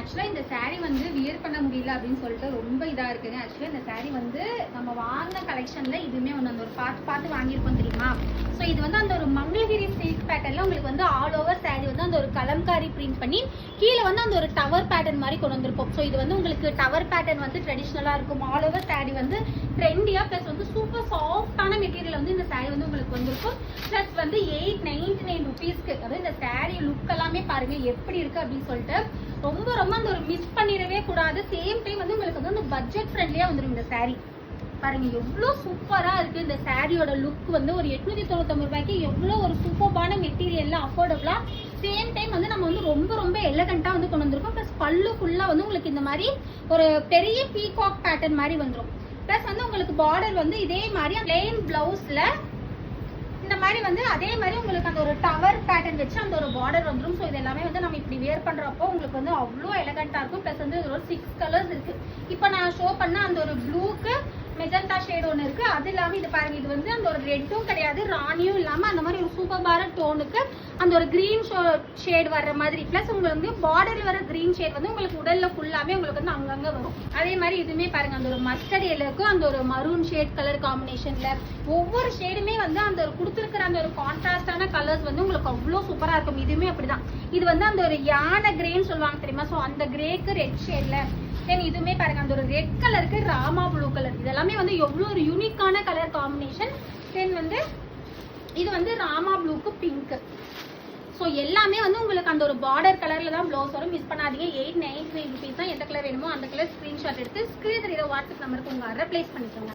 ஆக்சுவலாக இந்த சாரீ வந்து வியர் பண்ண முடியல அப்படின்னு சொல்லிட்டு ரொம்ப இதாக இருக்குங்க. ஆக்சுவலாக இந்த சாரீ வந்து நம்ம வாங்கின கலெக்ஷனில் இதுவுமே ஒன்று அந்த ஒரு பார்த்து வாங்கியிருக்கோம் தெரியுமா. ஸோ இது வந்து அந்த ஒரு மங்களகிரி சில்க் பேட்டர்னில் உங்களுக்கு வந்து ஆல் ஓவர் சாரீ வந்து அந்த ஒரு கலம்காரி பிரிண்ட் பண்ணி கீழே வந்து அந்த ஒரு டவர் பேட்டர்ன் மாதிரி கொண்டு வந்திருப்போம். ஸோ இது வந்து உங்களுக்கு டவர் பேட்டர்ன் வந்து ட்ரெடிஷ்னலாக இருக்கும். ஆல் ஓவர் சாரீ வந்து ட்ரெண்டியாக ப்ளஸ் வந்து சூப்பர் சாஃப்டான மெட்டீரியல் வந்து இந்த சாரீ வந்து உங்களுக்கு வந்திருக்கும். ப்ளஸ் வந்து 899 rupeesக்கு. அதாவது இந்த சாரீ லுக் எல்லாமே பாருங்க எப்படி இருக்கு அப்படின்னு சொல்லிட்டு ரொம்ப ரொம்ப அந்த ஒரு மிஸ் பண்ணிடவே கூடாது. சேம் டைம் வந்து உங்களுக்கு வந்து பட்ஜெட் ஃப்ரெண்ட்லியா வந்துடும் இந்த சாரீ. பாருங்க எவ்வளோ சூப்பரா இருக்கு இந்த சாரியோட லுக் வந்து ஒரு 899 ரூபாய்க்கு எவ்வளோ ஒரு சூப்பர்பான மெட்டீரியல்ல அஃபோர்டபுளா சேம் டைம் வந்து நம்ம வந்து ரொம்ப ரொம்ப எலகண்டா வந்து கொண்டு வந்திருக்கோம். ப்ளஸ் பல்லு ஃபுல்லா வந்து உங்களுக்கு இந்த மாதிரி ஒரு பெரிய பீகாக் பேட்டர்ன் மாதிரி வந்துடும். ப்ளஸ் வந்து உங்களுக்கு பார்டர் வந்து இதே மாதிரி பிளெயின் பிளவுஸ்ல இந்த மாதிரி வந்து அதே மாதிரி உங்களுக்கு அந்த ஒரு டவர் பேட்டர்ன் வச்சு அந்த ஒரு பார்டர் வந்துடும். ஸோ இது எல்லாமே வந்து நம்ம இப்படி வேர் பண்றப்போ உங்களுக்கு வந்து அவ்வளோ எலகண்டா இருக்கும். ப்ளஸ் வந்து ஒரு 6 கலர்ஸ் இருக்கு. இப்போ நான் ஷோ பண்ண அந்த ஒரு ப்ளூக்கு மெஜந்தா ஷேட் ஒன்று இருக்கு. அது இல்லாமல் இது பாருங்க, இது வந்து அந்த ஒரு ரெட்டும் கிடையாது ராணியும் இல்லாமல் அந்த மாதிரி ஒரு சூப்பர்பான டோனுக்கு அந்த ஒரு கிரீன் ஷேட் வர்ற மாதிரி. பிளஸ் உங்களுக்கு வந்து பார்டர்ல வர கிரீன் ஷேட் வந்து உங்களுக்கு உடல்ல ஃபுல்லாமே உங்களுக்கு வந்து அங்கங்க வரும். அதே மாதிரி இதுவுமே பாருங்க அந்த ஒரு மஸ்டர்ட் எல்லோக்கும் அந்த ஒரு மரூன் ஷேட் கலர் காம்பினேஷன்ல ஒவ்வொரு ஷேடுமே வந்து அந்த ஒரு கொடுத்துருக்கிற அந்த ஒரு கான்ட்ராஸ்டான கலர்ஸ் வந்து உங்களுக்கு அவ்வளோ சூப்பரா இருக்கும். இதுவுமே அப்படிதான். இது வந்து அந்த ஒரு யானை கிரேன்னு சொல்லுவாங்க தெரியுமா. ஸோ அந்த கிரேக்கு ரெட் ஷேட்ல தென் இதுவுமே பாருங்க அந்த ஒரு ரெட் கலருக்கு ராமா ப்ளூ கலர். இதெல்லாமே வந்து எவ்வளோ ஒரு யூனிக்கான கலர் காம்பினேஷன். தென் வந்து இது வந்து ராமா ப்ளூக்கு பிங்க். ஸோ எல்லாமே வந்து உங்களுக்கு அந்த ஒரு பார்டர் கலர்ல தான் ப்ளவுஸ் வரும். மிஸ் பண்ணாதீங்க. 899 rupees தான். எந்த கலர் வேணுமோ அந்த கலர் ஸ்கிரீன்ஷாட் எடுத்து ஸ்கிரீன் தெரியுற வாட்ஸ்அப் நம்பருக்கு உங்க ஆர்டர் பிளேஸ் பண்ணிக்கோங்க.